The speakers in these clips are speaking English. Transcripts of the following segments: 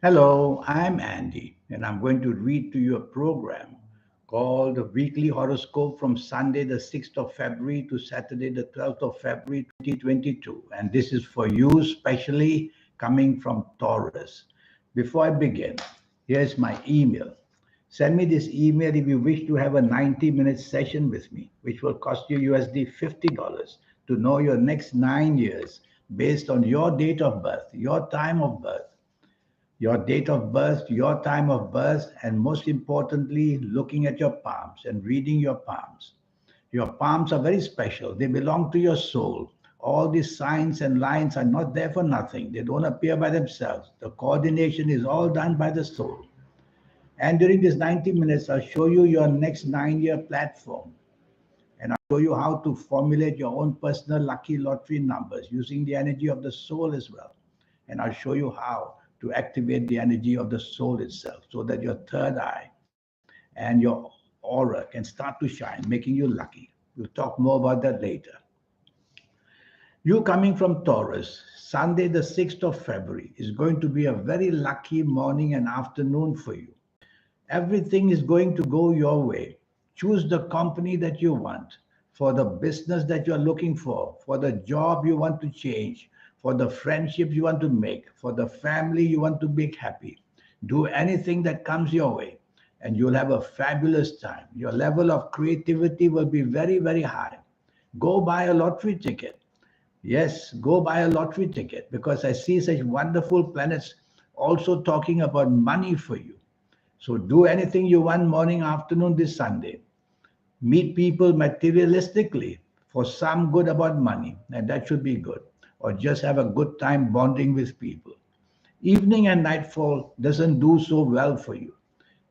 Hello, I'm Andy, and I'm going to read to you a program called the Weekly Horoscope from Sunday, the 6th of February to Saturday, the 12th of February, 2022. And this is for you, specially coming from Taurus. Before I begin, here's my email. Send me this email if you wish to have a 90-minute session with me, which will cost you USD $50 to know your next 9 years based on your date of birth, your time of birth, your date of birth, your time of birth, and most importantly, looking at your palms and reading your palms. Your palms are very special. They belong to your soul. All these signs and lines are not there for nothing. They don't appear by themselves. The coordination is all done by the soul. And during this 90 minutes, I'll show you your next 9 year platform. And I'll show you how to formulate your own personal lucky lottery numbers using the energy of the soul as well. And I'll show you how to activate the energy of the soul itself so that your third eye and your aura can start to shine, making you lucky. We'll talk more about that later. You coming from Taurus, Sunday, the 6th of February, is going to be a very lucky morning and afternoon for you. Everything is going to go your way. Choose the company that you want, for the business that you're looking for the job you want to change, for the friendships you want to make, for the family you want to make happy. Do anything that comes your way, and you'll have a fabulous time. Your level of creativity will be very, very high. Go buy a lottery ticket. Yes, go buy a lottery ticket because I see such wonderful planets also talking about money for you. So do anything you want morning, afternoon this Sunday. Meet people materialistically for some good about money, and that should be good. Or just have a good time bonding with people. Evening and nightfall doesn't do so well for you.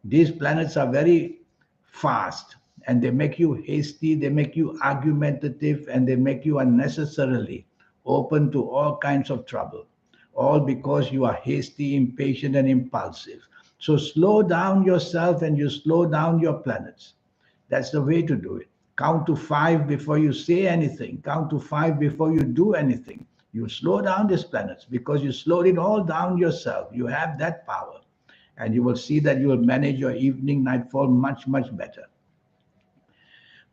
These planets are very fast and they make you hasty, they make you argumentative, and they make you unnecessarily open to all kinds of trouble, all because you are hasty, impatient, and impulsive. So slow down yourself and you slow down your planets. That's the way to do it. Count to five before you say anything. Count to five before you do anything. You slow down these planets because you slowed it all down yourself. You have that power. And you will see that you will manage your evening nightfall much, much better.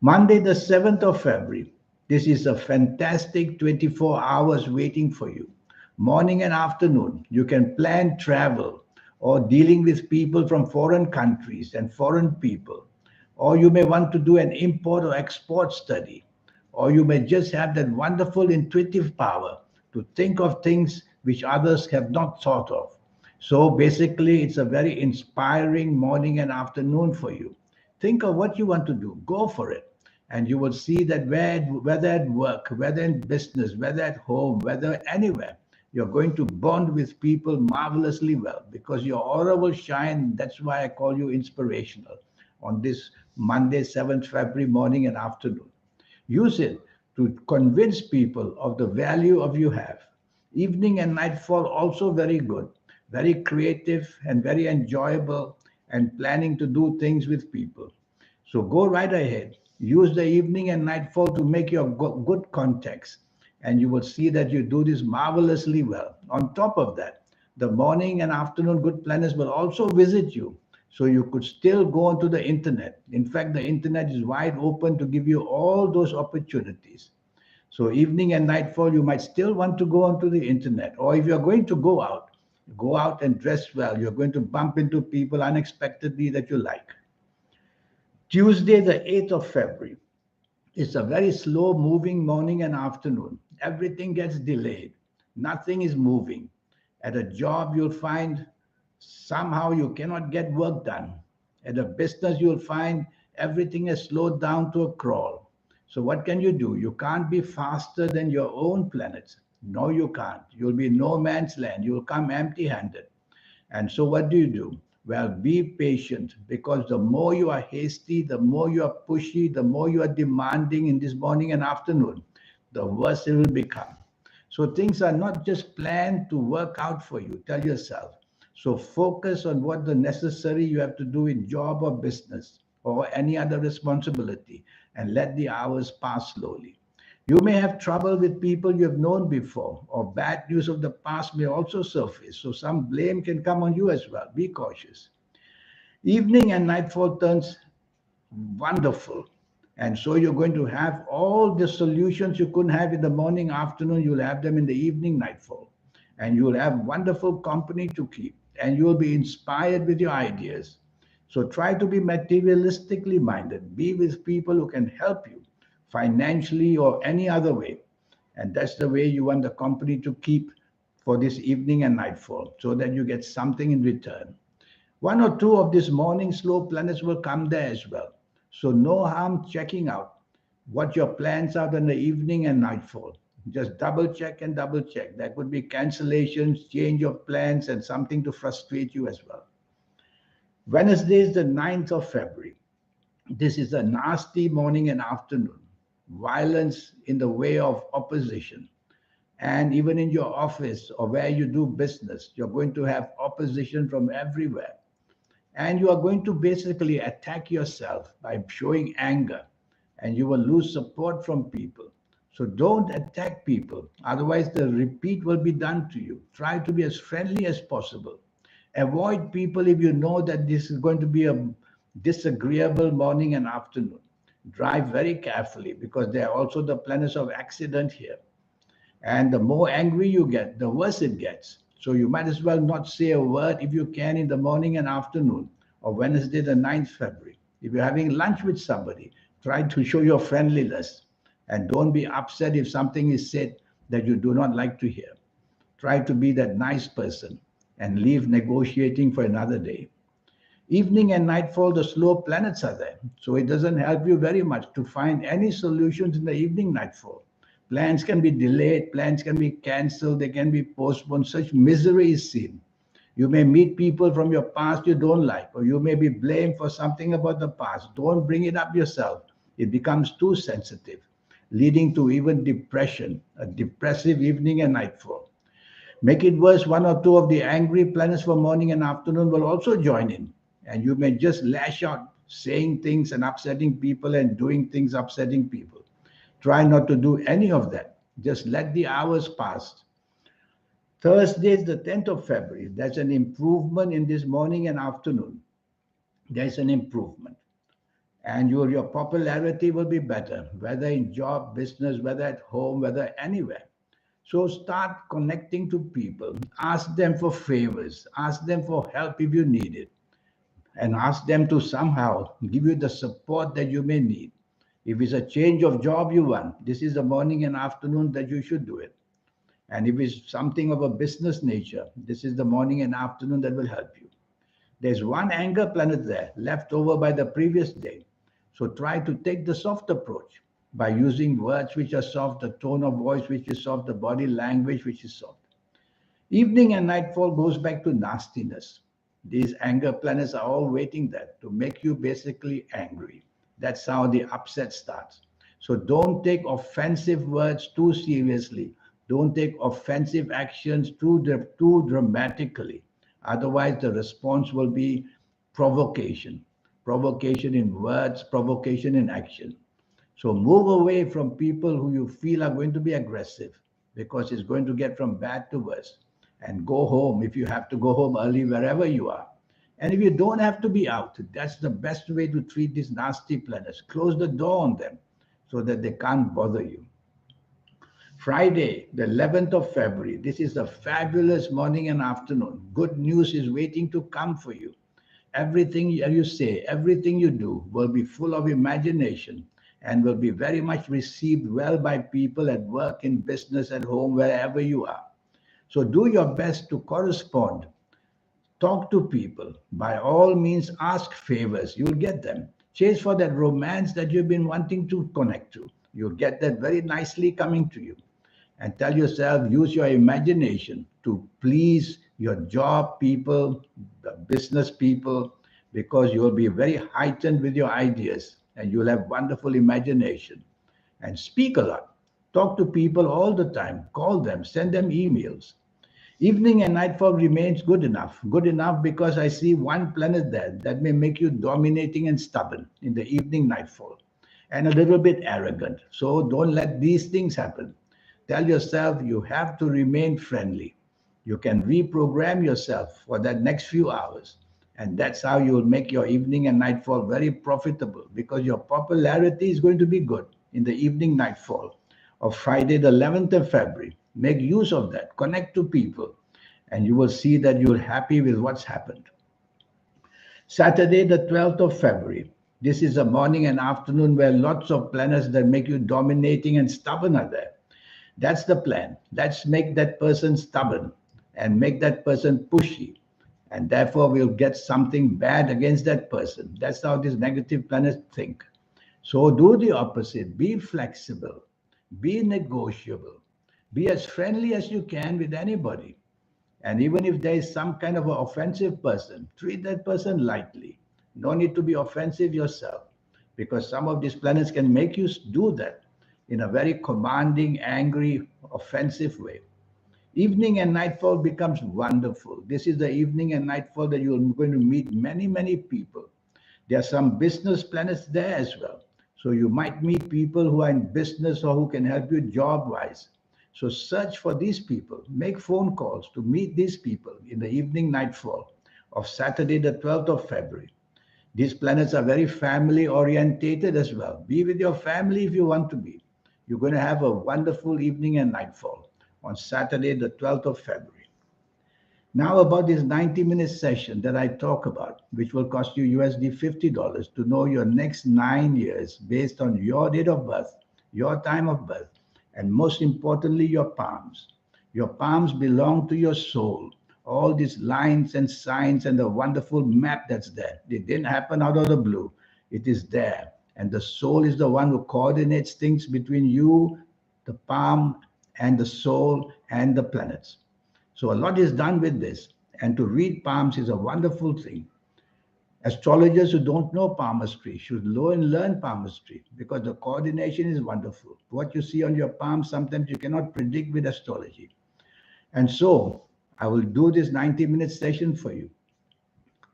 Monday, the 7th of February. This is a fantastic 24 hours waiting for you. Morning and afternoon, you can plan travel or dealing with people from foreign countries and foreign people. Or you may want to do an import or export study. Or you may just have that wonderful intuitive power to think of things which others have not thought of. So basically, it's a very inspiring morning and afternoon for you. Think of what you want to do, go for it. And you will see that whether at work, whether in business, whether at home, whether anywhere, you're going to bond with people marvelously well because your aura will shine. That's why I call you inspirational on this Monday, 7th February morning and afternoon. Use it to convince people of the value of you have. Evening and nightfall also very good, very creative and very enjoyable and planning to do things with people. So go right ahead. Use the evening and nightfall to make your good contacts, and you will see that you do this marvelously well. On top of that, the morning and afternoon good planners will also visit you. So you could still go onto the internet. In fact, the internet is wide open to give you all those opportunities. So evening and nightfall, you might still want to go onto the internet. Or if you're going to go out and dress well. You're going to bump into people unexpectedly that you like. Tuesday, the 8th of February. It's a very slow moving morning and afternoon. Everything gets delayed. Nothing is moving. At a job, you'll find somehow you cannot get work done. At a business, you'll find everything is slowed down to a crawl. So, what can you do? You can't be faster than your own planets. No, you can't. You'll be no man's land. You'll come empty handed. And so, what do you do? Well, be patient because the more you are hasty, the more you are pushy, the more you are demanding in this morning and afternoon, the worse it will become. So, things are not just planned to work out for you. Tell yourself. So, focus on what the necessary you have to do in job or business or any other responsibility and let the hours pass slowly. You may have trouble with people you have known before, or bad news of the past may also surface. So some blame can come on you as well. Be cautious. Evening and nightfall turns wonderful. And so you're going to have all the solutions you couldn't have in the morning, afternoon, you'll have them in the evening, nightfall. And you'll have wonderful company to keep. And you'll be inspired with your ideas. So try to be materialistically minded. Be with people who can help you financially or any other way. And that's the way you want the company to keep for this evening and nightfall, so that you get something in return. One or two of these morning slow planets will come there as well. So no harm checking out what your plans are in the evening and nightfall. Just double check and double check. There could be cancellations, change of plans, and something to frustrate you as well. Wednesday is the 9th of February. This is a nasty morning and afternoon. Violence in the way of opposition. And even in your office or where you do business, you're going to have opposition from everywhere. And you are going to basically attack yourself by showing anger, and you will lose support from people. So don't attack people, otherwise the repeat will be done to you. Try to be as friendly as possible. Avoid people if you know that this is going to be a disagreeable morning and afternoon. Drive very carefully, because there are also the planets of accident here. And the more angry you get, the worse it gets. So you might as well not say a word if you can in the morning and afternoon, or Wednesday, the 9th February. If you're having lunch with somebody, try to show your friendliness, and don't be upset if something is said that you do not like to hear. Try to be that nice person and leave negotiating for another day. Evening and nightfall, the slow planets are there. So it doesn't help you very much to find any solutions in the evening, nightfall. Plans can be delayed, plans can be cancelled, they can be postponed. Such misery is seen. You may meet people from your past you don't like, or you may be blamed for something about the past. Don't bring it up yourself. It becomes too sensitive, leading to even depression, a depressive evening and nightfall. Make it worse, one or two of the angry planets for morning and afternoon will also join in. And you may just lash out, saying things and upsetting people and doing things upsetting people. Try not to do any of that. Just let the hours pass. Thursday is the 10th of February. There's an improvement in this morning and afternoon. There's an improvement. And your popularity will be better, whether in job, business, whether at home, whether anywhere. So start connecting to people. Ask them for favors. Ask them for help if you need it. And ask them to somehow give you the support that you may need. If it's a change of job you want, this is the morning and afternoon that you should do it. And if it's something of a business nature, this is the morning and afternoon that will help you. There's one anger planet there left over by the previous day. So try to take the soft approach by using words which are soft, the tone of voice which is soft, the body language which is soft. Evening and nightfall goes back to nastiness. These anger planets are all waiting there to make you basically angry. That's how the upset starts. So don't take offensive words too seriously. Don't take offensive actions too dramatically. Otherwise, the response will be provocation. Provocation in words, provocation in action. So move away from people who you feel are going to be aggressive, because it's going to get from bad to worse. And go home if you have to go home early, wherever you are. And if you don't have to be out, that's the best way to treat these nasty planets. Close the door on them so that they can't bother you. Friday, the 11th of February. This is a fabulous morning and afternoon. Good news is waiting to come for you. Everything you say, everything you do will be full of imagination and will be very much received well by people at work, in business, at home, wherever you are. So do your best to correspond. Talk to people. By all means, ask favors. You'll get them. Chase for that romance that you've been wanting to connect to. You'll get that very nicely coming to you. And tell yourself, use your imagination to please your job people, the business people, because you'll be very heightened with your ideas and you'll have wonderful imagination. And speak a lot. Talk to people all the time. Call them, send them emails. Evening and nightfall remains good enough. Good enough because I see one planet there that may make you dominating and stubborn in the evening nightfall. and a little bit arrogant. So don't let these things happen. Tell yourself you have to remain friendly. You can reprogram yourself for that next few hours. And that's how you will make your evening and nightfall very profitable, because your popularity is going to be good in the evening nightfall of Friday, the 11th of February. Make use of that. Connect to people, and you will see that you're happy with what's happened. Saturday, the 12th of February. This is a morning and afternoon where lots of planets that make you dominating and stubborn are there. That's the plan. Let's make that person stubborn and make that person pushy. And therefore, we'll get something bad against that person. That's how these negative planets think. So do the opposite. Be flexible. Be negotiable. Be as friendly as you can with anybody. And even if there is some kind of an offensive person, treat that person lightly. No need to be offensive yourself, because some of these planets can make you do that in a very commanding, angry, offensive way. Evening and nightfall becomes wonderful. This is the evening and nightfall that you're going to meet many, many people. There are some business planets there as well. So you might meet people who are in business or who can help you job wise. So search for these people, make phone calls to meet these people in the evening nightfall of Saturday, the 12th of February. These planets are very family orientated as well. Be with your family if you want to be. You're going to have a wonderful evening and nightfall on Saturday, the 12th of February. Now about this 90-minute session that I talk about, which will cost you USD $50 to know your next 9 years based on your date of birth, your time of birth, and most importantly, your palms. Your palms belong to your soul. All these lines and signs and the wonderful map that's there, it didn't happen out of the blue. It is there. And the soul is the one who coordinates things between you, the palm, and the soul, and the planets. So a lot is done with this. And to read palms is a wonderful thing. Astrologers who don't know palmistry should learn palmistry, because the coordination is wonderful. What you see on your palm, sometimes you cannot predict with astrology. And so I will do this 90-minute session for you.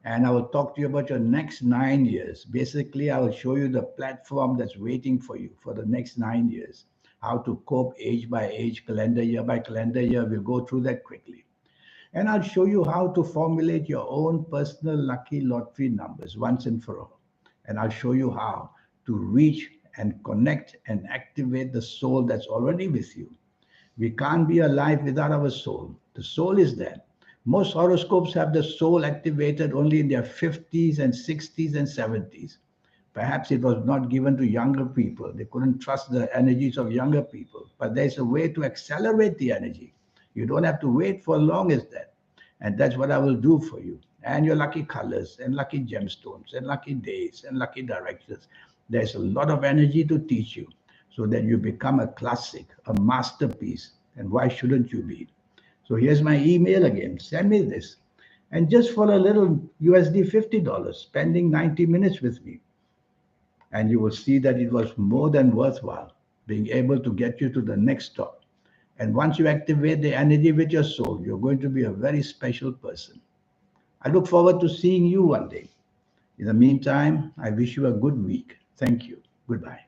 And I will talk to you about your next 9 years. Basically, I will show you the platform that's waiting for you for the next 9 years. How to cope age by age, calendar year by calendar year. We'll go through that quickly. And I'll show you how to formulate your own personal lucky lottery numbers once and for all. And I'll show you how to reach and connect and activate the soul that's already with you. We can't be alive without our soul. The soul is there. Most horoscopes have the soul activated only in their 50s and 60s and 70s. Perhaps it was not given to younger people. They couldn't trust the energies of younger people. But there's a way to accelerate the energy. You don't have to wait for long as that. And that's what I will do for you. And your lucky colors and lucky gemstones and lucky days and lucky directions. There's a lot of energy to teach you so that you become a classic, a masterpiece. And why shouldn't you be? So here's my email again. Send me this. And just for a little USD $50, spending 90 minutes with me. And you will see that it was more than worthwhile being able to get you to the next stop. And once you activate the energy with your soul, you're going to be a very special person. I look forward to seeing you one day. In the meantime, I wish you a good week. Thank you. Goodbye.